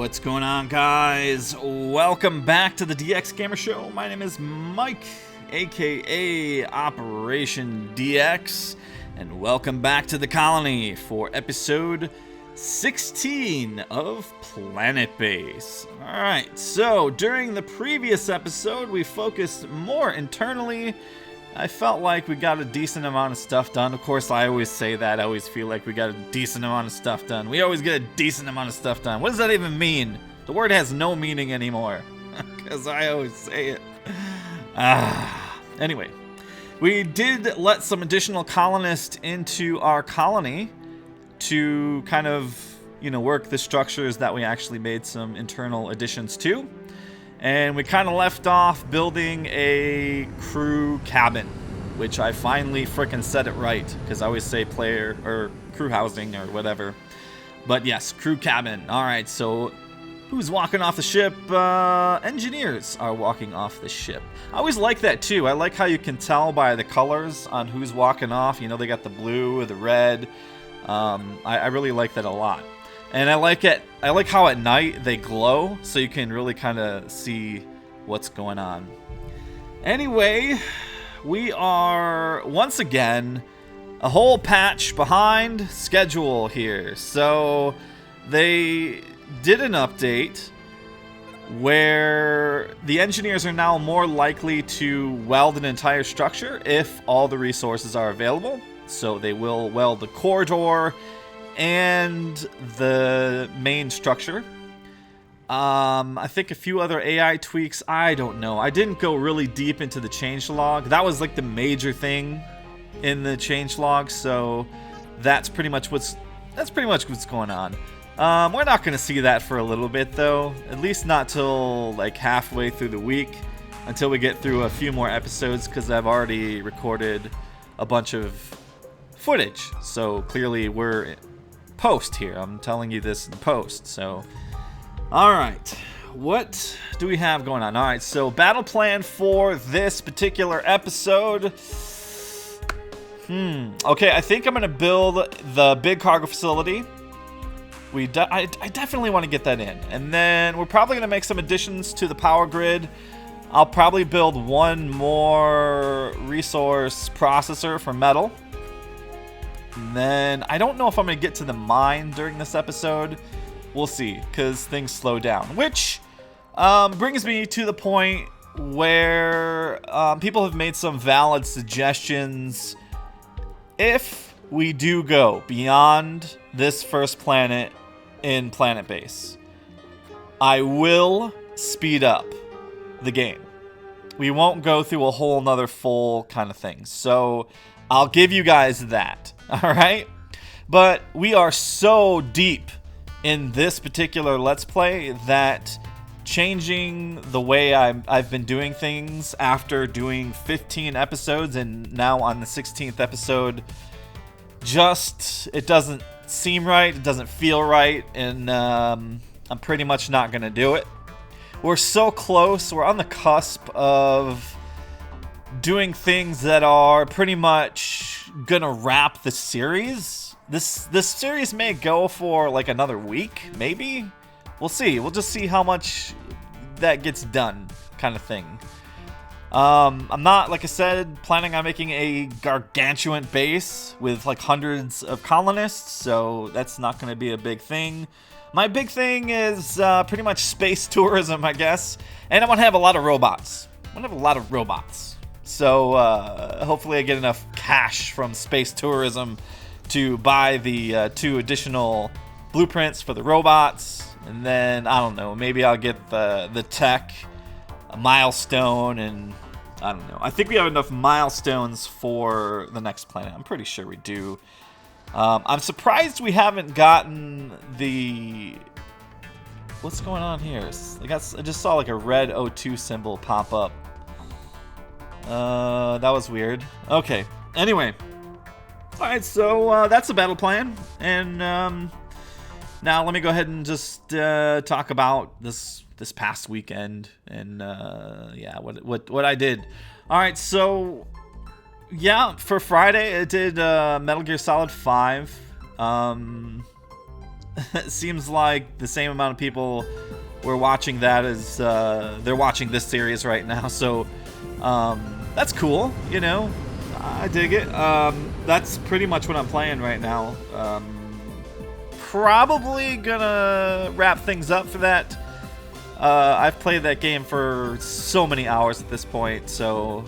What's going on, guys? Welcome back to the DX Gamer Show. My name is Mike, aka Operation DX, and welcome back to the colony for episode 16 of PlanetBase. Alright, so during the previous episode, we focused more internally. I felt like we got a decent amount of stuff done. Of course, I always say that. I always feel like we got a decent amount of stuff done. We always get a decent amount of stuff done. What does that even mean? The word has no meaning anymore. Because I always say it. Anyway, we did let some additional colonists into our colony to kind of, work the structures that we actually made some internal additions to. And we kind of left off building a crew cabin, which I finally frickin' said it right, because I always say player or crew housing or whatever. But yes, crew cabin. All right, so who's walking off the ship? Engineers are walking off the ship. I always like that too. I like how you can tell by the colors on who's walking off. They got the blue or the red. I really like that a lot. And I like how at night they glow, so you can really kind of see what's going on. Anyway, we are once again a whole patch behind schedule here. So they did an update where the engineers are now more likely to weld an entire structure if all the resources are available. So they will weld the corridor and the main structure. I think a few other AI tweaks. I don't know. I didn't go really deep into the changelog. That was like the major thing in the changelog. So that's pretty much what's going on. We're not going to see that for a little bit though. At least not till like halfway through the week, until we get through a few more episodes, because I've already recorded a bunch of footage. So clearly we're post here. I'm telling you this in post. So, all right, what do we have going on? All right, so battle plan for this particular episode. Okay, I think I'm gonna build the big cargo facility. I definitely want to get that in, and then we're probably gonna make some additions to the power grid. I'll probably build one more resource processor for metal. And then I don't know if I'm going to get to the mine during this episode. We'll see, because things slow down. Which brings me to the point where people have made some valid suggestions. If we do go beyond this first planet in PlanetBase, I will speed up the game. We won't go through a whole nother full kind of thing. So I'll give you guys that. All right, but we are so deep in this particular Let's Play that changing the way I've been doing things after doing 15 episodes and now on the 16th episode, it doesn't seem right, it doesn't feel right, and I'm pretty much not going to do it. We're so close, we're on the cusp of doing things that are pretty much gonna wrap the series. This series may go for like another week, maybe. We'll see. We'll just see how much that gets done, kind of thing. I'm not, like I said, planning on making a gargantuan base with like hundreds of colonists, so that's not gonna be a big thing. My big thing is pretty much space tourism, I guess, and I want to have a lot of robots. So hopefully I get enough cash from space tourism to buy the 2 additional blueprints for the robots. And then, I don't know, maybe I'll get the tech, a milestone, and I don't know. I think we have enough milestones for the next planet. I'm pretty sure we do. I'm surprised we haven't gotten the... What's going on here? I just saw like a red O2 symbol pop up. That was weird. Okay. Anyway. Alright, so that's the battle plan. And now let me go ahead and just talk about this past weekend and what I did. Alright, so yeah, for Friday I did Metal Gear Solid 5. It seems like the same amount of people were watching that as they're watching this series right now. So that's cool, you know. I dig it. That's pretty much what I'm playing right now. Probably gonna wrap things up for that. I've played that game for so many hours at this point, so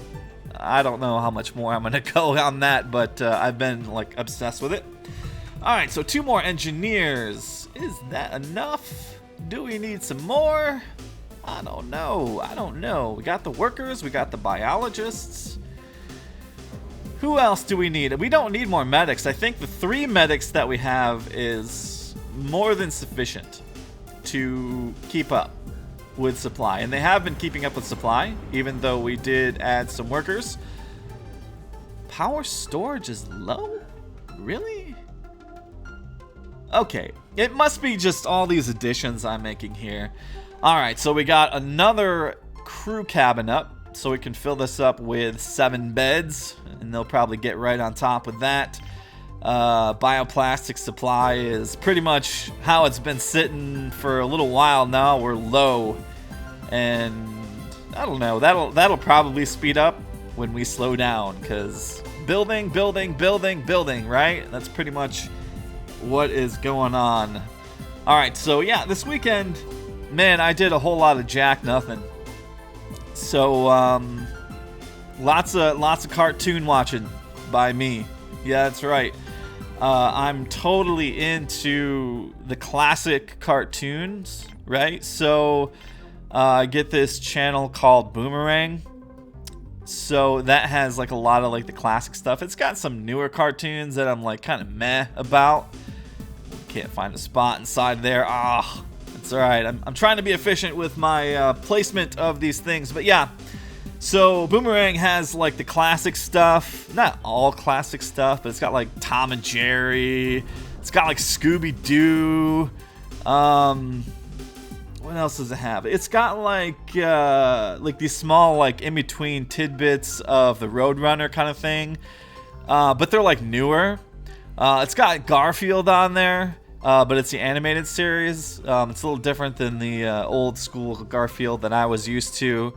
I don't know how much more I'm gonna go on that, but I've been like obsessed with it. Alright, so 2 more engineers. Is that enough? Do we need some more? I don't know. We got the workers, we got the biologists. Who else do we need? We don't need more medics. I think the 3 medics that we have is more than sufficient to keep up with supply. And they have been keeping up with supply, even though we did add some workers. Power storage is low? Really? Okay, it must be just all these additions I'm making here. Alright, so we got another crew cabin up, so we can fill this up with 7 beds, and they'll probably get right on top with that. Bioplastic supply is pretty much how it's been sitting for a little while now. We're low, and I don't know, that'll probably speed up when we slow down, because building, right? That's pretty much what is going on. Alright, so yeah, this weekend, man, I did a whole lot of jack nothing. So lots of cartoon watching by me. Yeah, that's right. I'm totally into the classic cartoons, right? So I get this channel called Boomerang. So that has like a lot of like the classic stuff. It's got some newer cartoons that I'm like kind of meh about. Can't find a spot inside there. It's alright. I'm trying to be efficient with my placement of these things. But yeah, so Boomerang has like the classic stuff. Not all classic stuff, but it's got like Tom and Jerry. It's got like Scooby-Doo. What else does it have? It's got like these small like in-between tidbits of the Roadrunner kind of thing. But they're like newer. It's got Garfield on there. But it's the animated series. It's a little different than the old school Garfield that I was used to.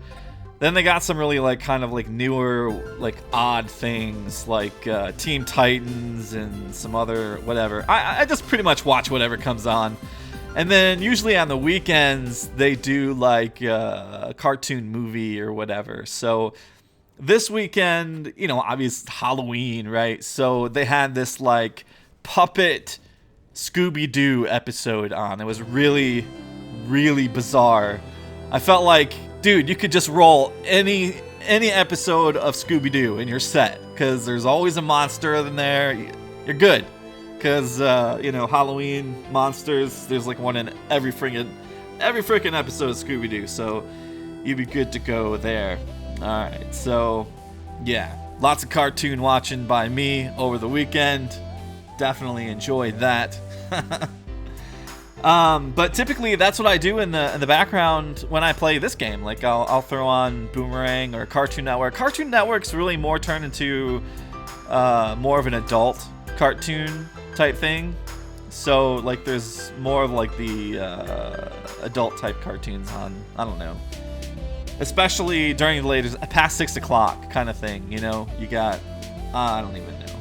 Then they got some really like kind of like newer like odd things like Teen Titans and some other whatever. I just pretty much watch whatever comes on. And then usually on the weekends they do like a cartoon movie or whatever. So this weekend, you know, obviously Halloween, right? So they had this like puppet Scooby-Doo episode on. It was really, really bizarre. I felt like, dude, you could just roll any episode of Scooby-Doo and you're set, because there's always a monster in there. You're good, because you know, Halloween monsters. There's like one in every freaking episode of Scooby-Doo, so you'd be good to go there. All right, so yeah, lots of cartoon watching by me over the weekend. Definitely enjoyed that. But typically that's what I do in the background when I play this game. Like I'll throw on Boomerang or Cartoon Network. Cartoon Network's really more turned into more of an adult cartoon type thing. So like there's more of like the adult type cartoons on. I don't know. Especially during the latest past 6 o'clock kind of thing. You know, you got I don't even know.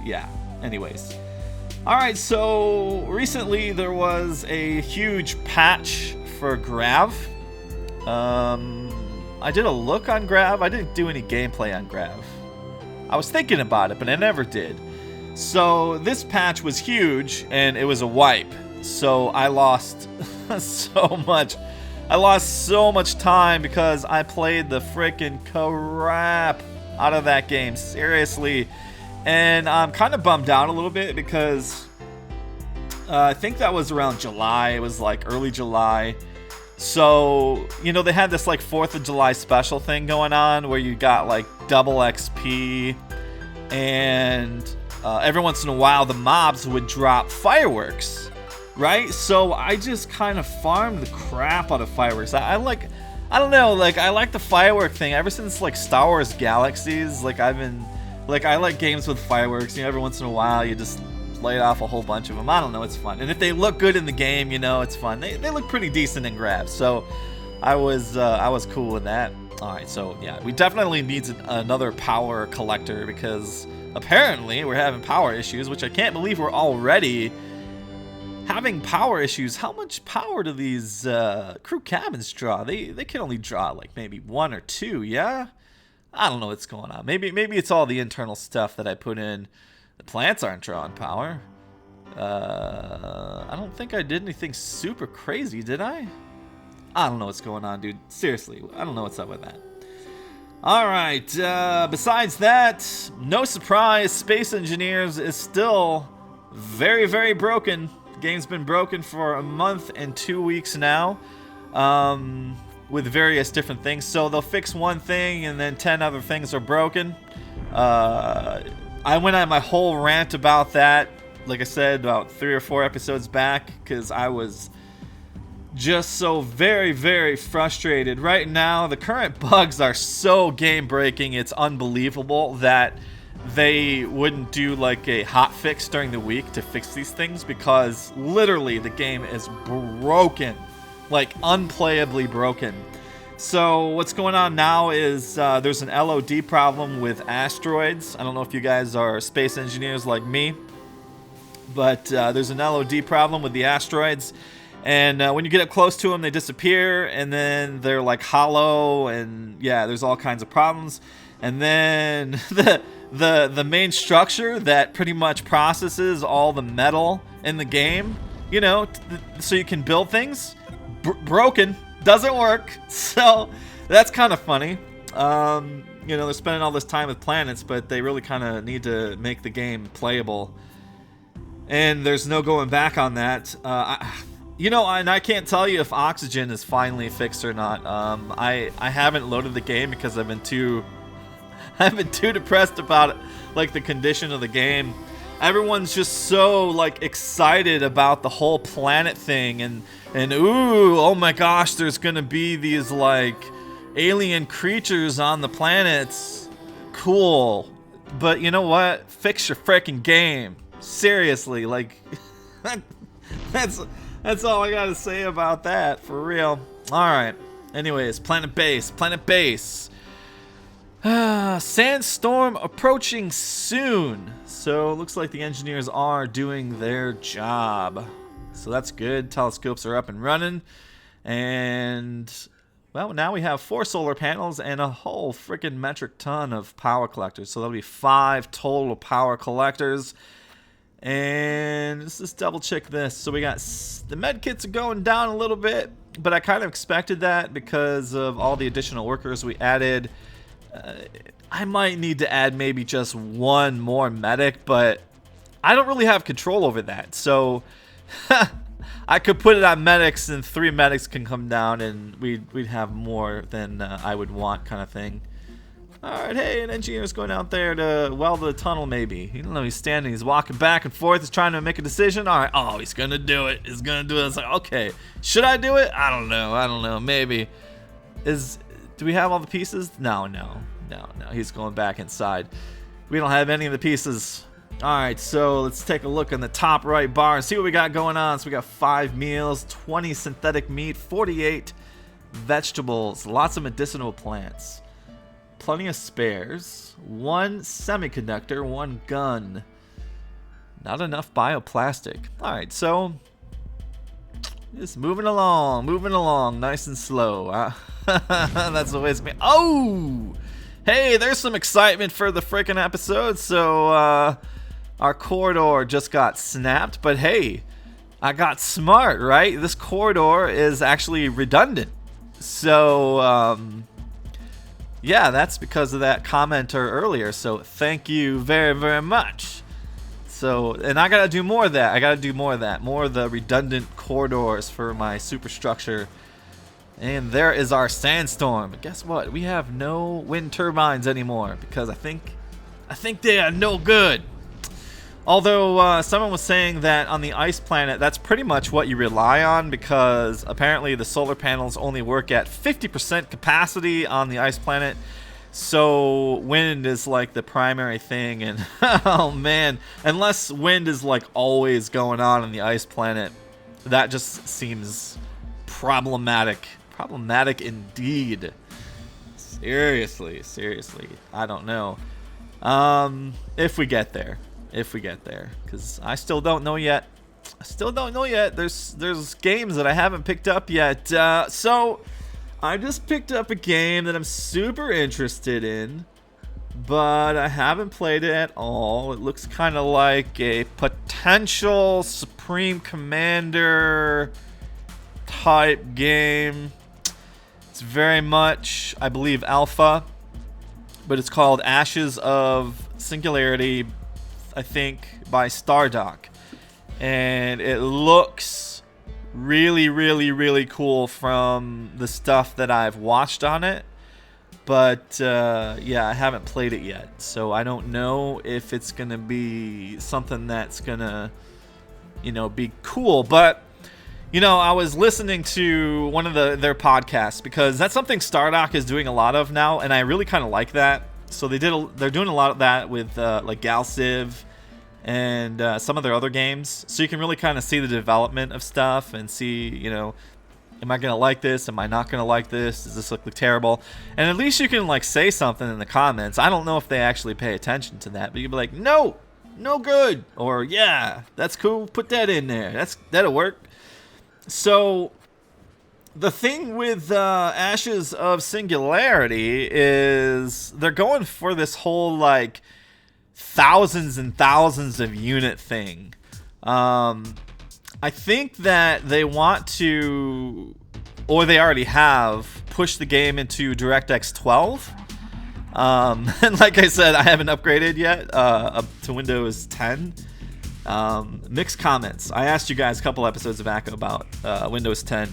Yeah. Anyways. Alright, so recently there was a huge patch for Grav. I did a look on Grav. I didn't do any gameplay on Grav. I was thinking about it, but I never did. So this patch was huge, and it was a wipe. So I lost so much. I lost so much time because I played the frickin' crap out of that game. Seriously. And I'm kind of bummed out a little bit because I think that was around July. It was like early July. So, you know, they had this like 4th of July special thing going on where you got like double XP. And every once in a while the mobs would drop fireworks, right? So I just kind of farmed the crap out of fireworks. I don't know, like I like the firework thing ever since like Star Wars Galaxies. Like I like games with fireworks. You know, every once in a while you just just light off a whole bunch of them. I don't know, it's fun. And if they look good in the game, you know, it's fun. They look pretty decent in grabs, so I was cool with that. All right, so yeah, we definitely need another power collector because apparently we're having power issues, which I can't believe we're already having power issues. How much power do these crew cabins draw? They can only draw like maybe 1 or 2, yeah? I don't know what's going on. Maybe it's all the internal stuff that I put in. The plants aren't drawing power. I don't think I did anything super crazy, did I? I don't know what's going on, dude. Seriously, I don't know what's up with that. Alright, besides that, no surprise, Space Engineers is still very, very broken. The game's been broken for a month and 2 weeks now, with various different things. So they'll fix one thing and then 10 other things are broken. I went on my whole rant about that, like I said, about 3 or 4 episodes back, because I was just so very, very frustrated. Right now, the current bugs are so game-breaking, it's unbelievable that they wouldn't do like a hot fix during the week to fix these things, because literally the game is broken, like unplayably broken. So what's going on now is there's an LOD problem with asteroids. I don't know if you guys are space engineers like me, but there's an LOD problem with the asteroids. And when you get up close to them, they disappear, and then they're like hollow, and yeah, there's all kinds of problems. And then the main structure that pretty much processes all the metal in the game, you know, so you can build things, broken, doesn't work. So that's kind of funny. You know, they're spending all this time with planets, but they really kind of need to make the game playable. And there's no going back on that. You know, and I can't tell you if oxygen is finally fixed or not. I haven't loaded the game because I've been too depressed about it, like the condition of the game. Everyone's just so like excited about the whole planet thing, and ooh, oh my gosh, there's gonna be these like alien creatures on the planets. Cool, but you know what? Fix your freaking game. Seriously, like that's all I gotta say about that, for real. Alright, anyways, PlanetBase. Sandstorm approaching soon. So, looks like the engineers are doing their job. So that's good. Telescopes are up and running. And, well, now we have 4 solar panels and a whole freaking metric ton of power collectors. So that'll be 5 total power collectors. And let's just double check this. So we got the med kits are going down a little bit, but I kind of expected that because of all the additional workers we added. I might need to add maybe just 1 more medic, but I don't really have control over that. So I could put it on medics, and 3 medics can come down, and we'd have more than I would want, kind of thing. Alright, hey, an engineer's going out there to weld the tunnel, maybe. You don't know, he's standing, he's walking back and forth, he's trying to make a decision. Alright, oh, he's gonna do it. He's gonna do it. It's like, okay, should I do it? I don't know, maybe. Do we have all the pieces? No. He's going back inside. We don't have any of the pieces. Alright, so let's take a look in the top right bar and see what we got going on. So we got 5 meals, 20 synthetic meat, 48 vegetables, lots of medicinal plants. Plenty of spares, 1 semiconductor, 1 gun. Not enough bioplastic. Alright, so just moving along, nice and slow. That's the way it's been. Oh! Hey, there's some excitement for the freaking episode. So, our corridor just got snapped, but hey, I got smart, right? This corridor is actually redundant. So, yeah, that's because of that commenter earlier. So thank you very, very much. So, and I gotta do more of that. More of the redundant corridors for my superstructure. And there is our sandstorm. But guess what? We have no wind turbines anymore because I think they are no good. Although someone was saying that on the ice planet, that's pretty much what you rely on, because apparently the solar panels only work at 50% capacity on the ice planet. So wind is like the primary thing, and oh man, unless wind is like always going on the ice planet, that just seems problematic. Problematic indeed. Seriously, I don't know. If we get there, because I still don't know yet. There's games that I haven't picked up yet. So I just picked up a game that I'm super interested in, but I haven't played it at all. It looks kind of like a potential Supreme Commander type game. It's very much, I believe, alpha, but it's called Ashes of Singularity, I think, by Stardock. And it looks really cool from the stuff that I've watched on it. But yeah, I haven't played it yet, so I don't know if it's gonna be something that's gonna, be cool. But I was listening to one of their podcasts, because that's something Stardock is doing a lot of now, and I really kind of like that. So they're doing a lot of that with like Gal Civ and some of their other games, so you can really kind of see the development of stuff and see, am I gonna like this? Am I not gonna like this? Does this look terrible? And at least you can like say something in the comments. I don't know if they actually pay attention to that, but you'd be like, no good, or yeah, that's cool, put that in there, that'll work. So the thing with Ashes of Singularity is they're going for this whole like thousands and thousands of unit thing. I think that they want to, or they already have, pushed the game into DirectX 12. And like I said, I haven't upgraded yet up to Windows 10. Mixed comments. I asked you guys a couple episodes back about Windows 10.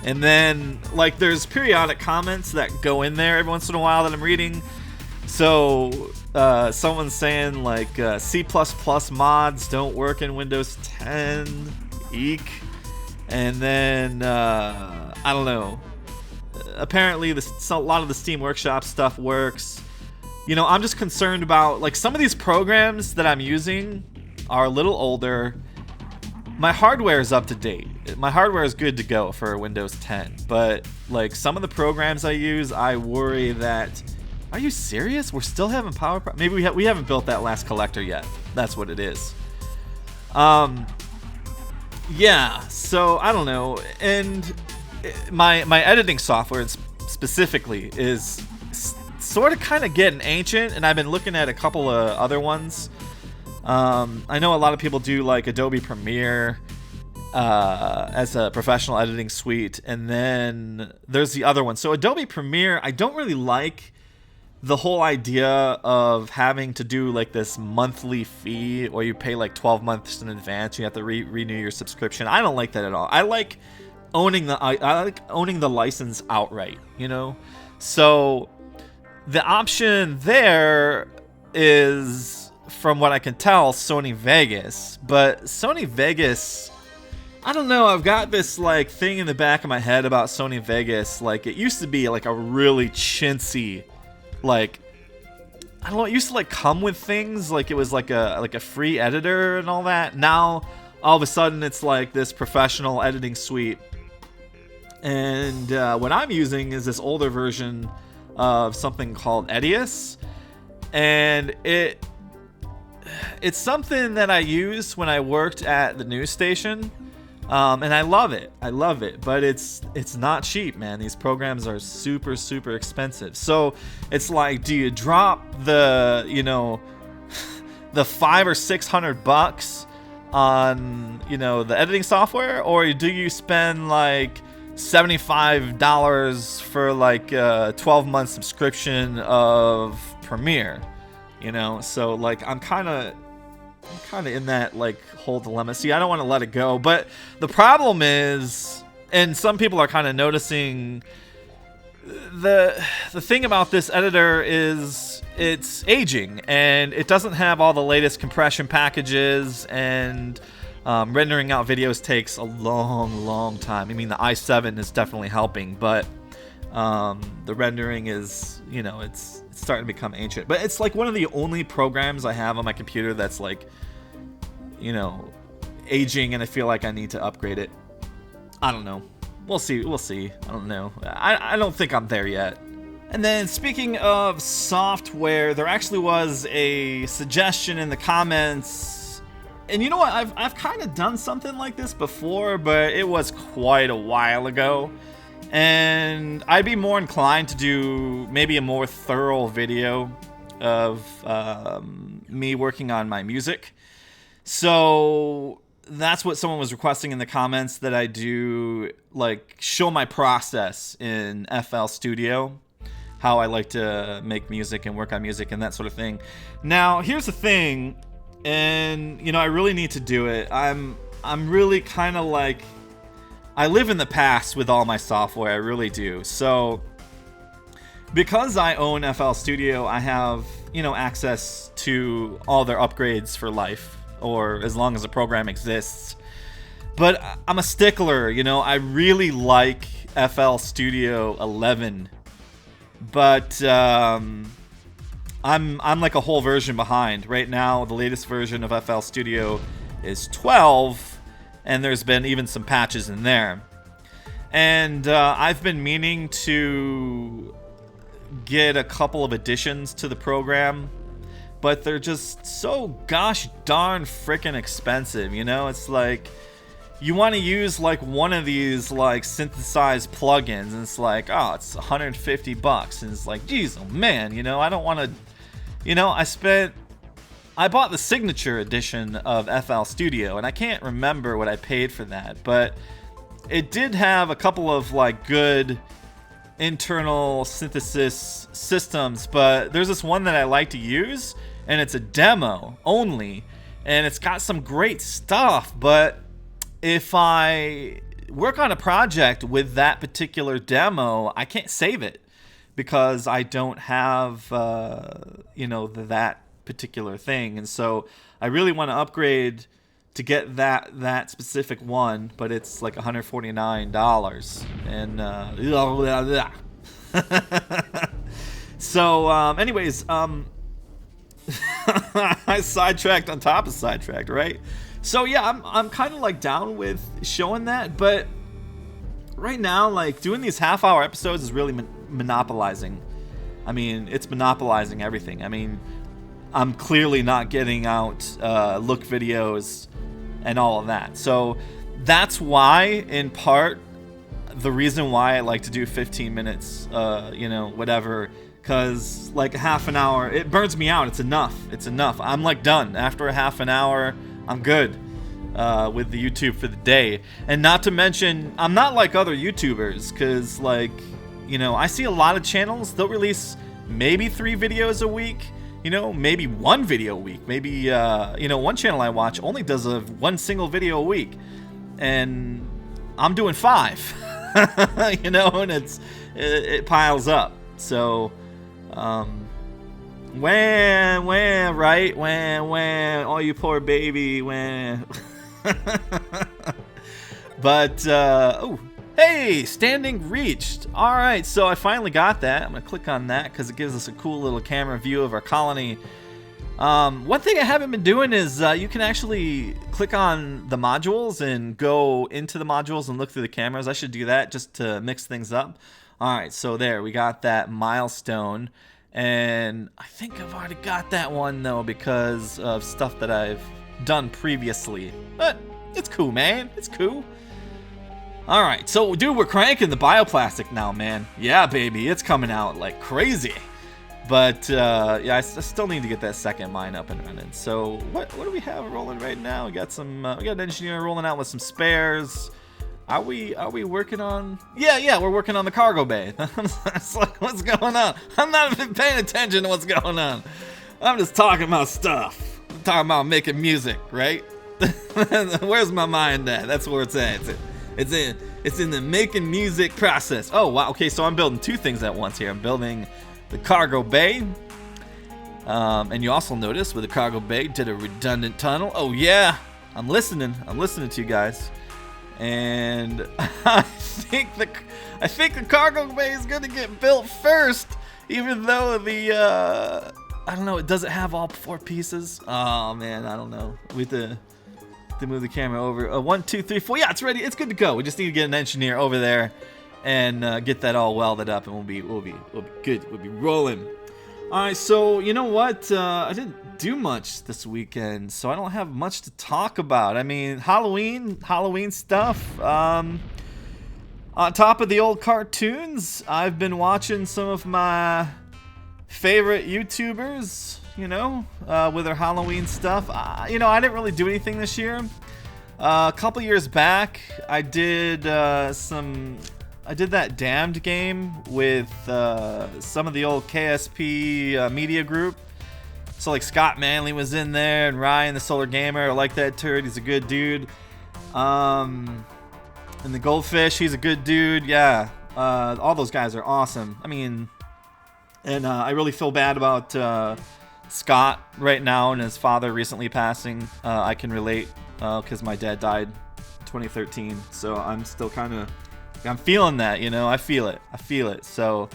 And then, like, there's periodic comments that go in there every once in a while that I'm reading. So, someone's saying, like, C++ mods don't work in Windows 10. Eek. And then, I don't know. Apparently, a lot of the Steam Workshop stuff works. I'm just concerned about, like, some of these programs that I'm using are a little older. My hardware is up to date. My hardware is good to go for Windows 10. But, like, some of the programs I use, I worry that... Are you serious? We're still having power problems? Maybe we haven't built that last collector yet. That's what it is. Yeah, so I don't know. And my editing software specifically is sort of kind of getting ancient, and I've been looking at a couple of other ones. I know a lot of people do like Adobe Premiere as a professional editing suite, and then there's the other one. So Adobe Premiere, I don't really like the whole idea of having to do like this monthly fee, or you pay like 12 months in advance. You have to renew your subscription. I don't like that at all. I like owning the license outright, So the option there is, from what I can tell, Sony Vegas. But Sony Vegas, I don't know, I've got this like thing in the back of my head about Sony Vegas. Like, it used to be like a really chintzy, like, I don't know, it used to like come with things, like it was like a free editor and all that. Now all of a sudden it's like this professional editing suite. And what I'm using is this older version of something called Edius, and it's something that I used when I worked at the news station, and I love it. But it's not cheap, man. These programs are super expensive. So it's like, do you drop the the $500 or $600 on the editing software, or do you spend like $75 for like a 12-month subscription of Premiere? So like I'm kind of in that like whole dilemma. See, I don't want to let it go, but the problem is, and some people are kind of noticing, the thing about this editor is it's aging, and it doesn't have all the latest compression packages, and rendering out videos takes a long time. I mean, the i7 is definitely helping, but the rendering is, it's starting to become ancient. But it's like one of the only programs I have on my computer that's like, you know, aging, and I feel like I need to upgrade it. I don't know. We'll see. We'll see. I don't know. I don't think I'm there yet. And then speaking of software, there actually was a suggestion in the comments. And you know what? I've kind of done something like this before, but it was quite a while ago. And I'd be more inclined to do maybe a more thorough video of me working on my music. So that's what someone was requesting in the comments, that I do, like, show my process in FL Studio, how I like to make music and work on music and that sort of thing. Now, here's the thing, and, you know, I really need to do it. I'm really kind of like, I live in the past with all my software, I really do. So, because I own FL Studio, I have, you know, access to all their upgrades for life, or as long as the program exists. But I'm a stickler, you know, I really like FL Studio 11. But I'm like a whole version behind. Right now, the latest version of FL Studio is 12, and there's been even some patches in there. And I've been meaning to get a couple of additions to the program, but they're just so gosh darn freaking expensive, you know? It's like, you want to use like one of these like synthesized plugins, and it's like, oh, it's $150, and it's like, geez, oh man, you know, I don't want to, you know, I bought the signature edition of FL Studio, and I can't remember what I paid for that, but it did have a couple of like good internal synthesis systems, but there's this one that I like to use, and it's a demo only, and it's got some great stuff, but if I work on a project with that particular demo, I can't save it because I don't have, you know, that particular thing. And so I really want to upgrade to get that specific one, but it's like $149. And so, anyways, I sidetracked on top of sidetracked, right? So yeah, I'm kind of like down with showing that, but right now, like, doing these half-hour episodes is really monopolizing. I mean, it's monopolizing everything. I mean, I'm clearly not getting out look videos and all of that. So that's why, in part, the reason why I like to do 15 minutes, you know, whatever, because like a half an hour, it burns me out. It's enough. It's enough. I'm like done after a half an hour. I'm good with the YouTube for the day. And not to mention, I'm not like other YouTubers, because, like, you know, I see a lot of channels, they'll release maybe 3 videos a week, you know, maybe 1 video a week. Maybe, you know, one channel I watch only does one single video a week, and I'm doing 5, you know, and it piles up. So, wah, right? Wah, oh, you poor baby, wah. But, oh, hey, standing reached. All right, so I finally got that. I'm going to click on that because it gives us a cool little camera view of our colony. One thing I haven't been doing is you can actually click on the modules and go into the modules and look through the cameras. I should do that just to mix things up. All right, so there, we got that milestone. And I think I've already got that one, though, because of stuff that I've done previously. But it's cool, man. It's cool. All right, so, dude, we're cranking the bioplastic now, man. Yeah, baby, it's coming out like crazy. But, yeah, I still need to get that second mine up and running. So, what do we have rolling right now? We got some, we got an engineer rolling out with some spares. Are we working on? Yeah, we're working on the cargo bay. It's like, what's going on? I'm not even paying attention to what's going on. I'm just talking about stuff. I'm talking about making music, right? Where's my mind at? That's where it's at. It's in the making music process. Oh, wow. Okay, so I'm building 2 things at once here. I'm building the cargo bay. And you also notice with the cargo bay, did a redundant tunnel. Oh, yeah. I'm listening to you guys. And I think the cargo bay is gonna get built first, Even though the I don't know, it doesn't have all 4 pieces. Oh man, I don't know. We have to move the camera over. 1, 2, 3, 4. Yeah, it's ready. It's good to go. We just need to get an engineer over there and get that all welded up, and we'll be good. We'll be rolling. All right, so you know what? I didn't do much this weekend, so I don't have much to talk about. I mean, Halloween stuff. On top of the old cartoons, I've been watching some of my favorite YouTubers, with their Halloween stuff. I didn't really do anything this year. A couple years back, I did that Damned game with some of the old KSP media group. So like Scott Manley was in there, and Ryan the Solar Gamer. I like that turd. He's a good dude. And the Goldfish, he's a good dude. Yeah, all those guys are awesome. I mean, and I really feel bad about Scott right now and his father recently passing. I can relate because my dad died in 2013. So I'm still I'm feeling that, I feel it. So,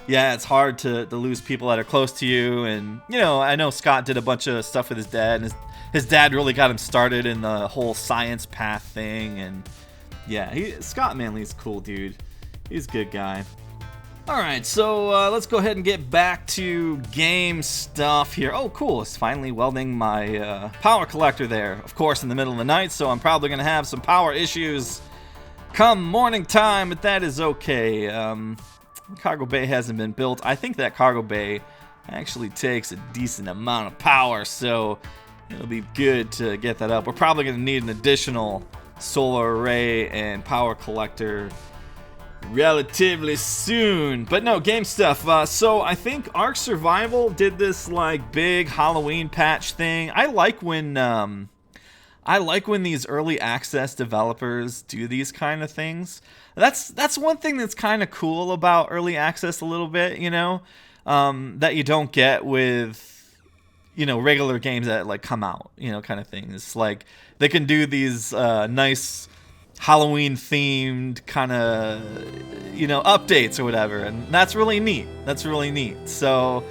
yeah, it's hard to lose people that are close to you. And, I know Scott did a bunch of stuff with his dad. And his dad really got him started in the whole science path thing. And, yeah, Scott Manley's a cool dude. He's a good guy. All right, so let's go ahead and get back to game stuff here. Oh, cool. It's finally welding my power collector there. Of course, in the middle of the night, so I'm probably going to have some power issues come morning time, but that is okay. Cargo bay hasn't been built. I think that cargo bay actually takes a decent amount of power, so it'll be good to get that up. We're probably going to need an additional solar array and power collector relatively soon. But no, game stuff. So I think Ark Survival did this like big Halloween patch thing. I like when these early access developers do these kind of things. That's one thing that's kind of cool about early access a little bit, that you don't get with, regular games that like come out, kind of thing. It's like they can do these nice Halloween themed kind of, updates or whatever. And that's really neat. So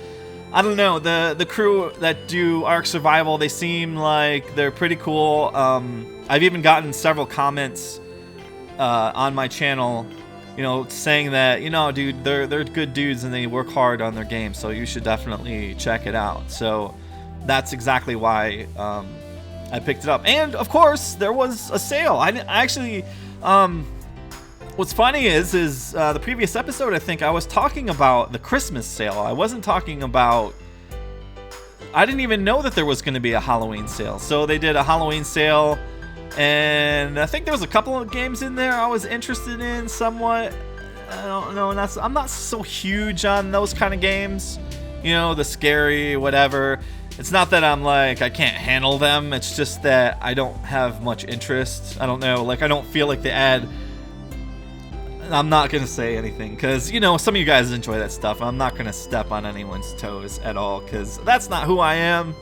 I don't know, the crew that do Ark Survival, they seem like they're pretty cool. I've even gotten several comments on my channel, saying that, dude, they're good dudes and they work hard on their game, so you should definitely check it out. So that's exactly why I picked it up. And of course, there was a sale. I actually, what's funny is the previous episode, I think I was talking about the Christmas sale. I wasn't talking about, I didn't even know that there was going to be a Halloween sale. So they did a Halloween sale, and I think there was a couple of games in there I was interested in somewhat. I don't know, and I'm not so huge on those kind of games, the scary whatever. It's not that I'm like I can't handle them, it's just that I don't have much interest. I don't know, like I don't feel like they add. I'm not going to say anything because, some of you guys enjoy that stuff. I'm not going to step on anyone's toes at all because that's not who I am.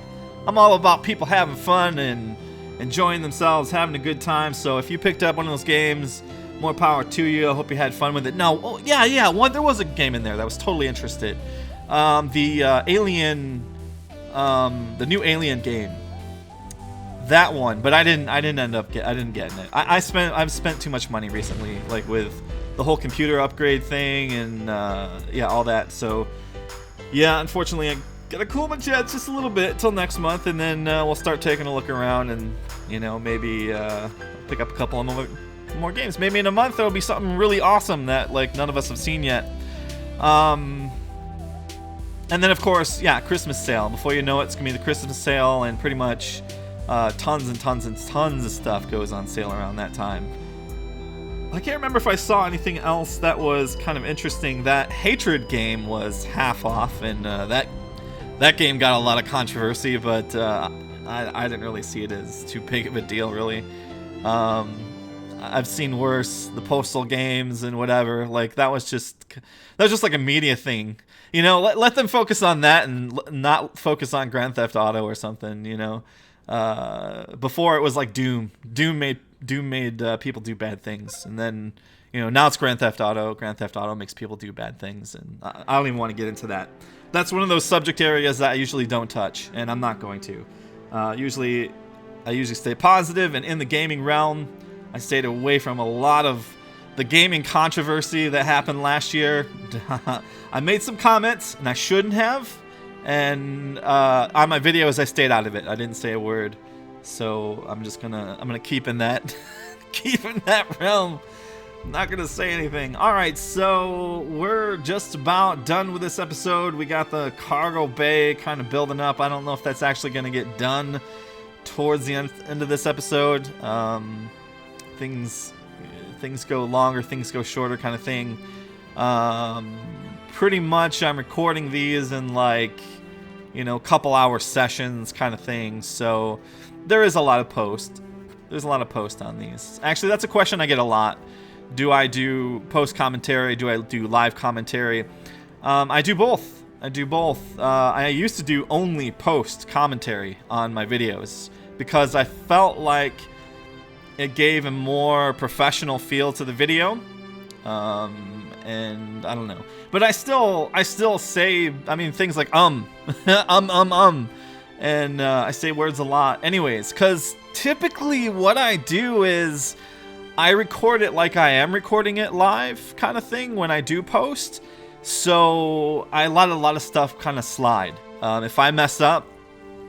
I'm all about people having fun and enjoying themselves, having a good time. So if you picked up one of those games, more power to you. I hope you had fun with it. No, oh, yeah. There was a game in there that I was totally interested. The Alien, the new Alien game. That one, but I didn't end up getting it. I've spent too much money recently, like with the whole computer upgrade thing and all that. So yeah, unfortunately I gotta cool my jets just a little bit till next month, and then we'll start taking a look around and maybe pick up a couple of more games. Maybe in a month there'll be something really awesome that like none of us have seen yet. And then of course, Christmas sale. Before you know it, it's gonna be the Christmas sale, and pretty much tons and tons and tons of stuff goes on sale around that time. I can't remember if I saw anything else that was kind of interesting. That Hatred game was half off, and that game got a lot of controversy, but I didn't really see it as too big of a deal, really. I've seen worse, the Postal games and whatever. Like that was just like a media thing, Let them focus on that and not focus on Grand Theft Auto or something, Before it was like Doom. Doom made people do bad things, and then You know, now it's Grand Theft Auto. Grand Theft Auto makes people do bad things, and I don't even want to get into that. That's one of those subject areas that I usually don't touch, and I'm not going to. I usually stay positive, and in the gaming realm, I stayed away from a lot of the gaming controversy that happened last year. I made some comments, and I shouldn't have. And on my videos, I stayed out of it. I didn't say a word. So I'm gonna keep in that realm. I'm not gonna say anything. All right, so we're just about done with this episode. We got the cargo bay kind of building up. I don't know if that's actually gonna get done towards the end of this episode. Things go longer, things go shorter, kind of thing. Pretty much, I'm recording these in like, you know, couple hour sessions, kind of thing. So there is a lot of post. There's a lot of post on these. Actually, that's a question I get a lot. Do I do post commentary? Do I do live commentary? I do both. I used to do only post commentary on my videos because I felt like it gave a more professional feel to the video. And I don't know. But I still say, I mean, things like and I say words a lot. Anyways, because typically what I do is I record it like I am recording it live, kind of thing, when I do post. So I let a lot of stuff kind of slide. If I mess up,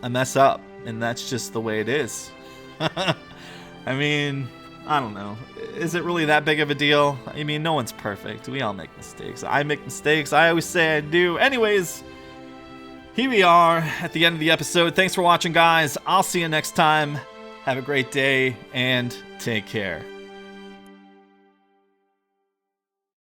I mess up, and that's just the way it is. I mean, I don't know. Is it really that big of a deal? I mean, no one's perfect. We all make mistakes. I make mistakes. I always say I do. Anyways, here we are at the end of the episode. Thanks for watching, guys. I'll see you next time. Have a great day, and take care.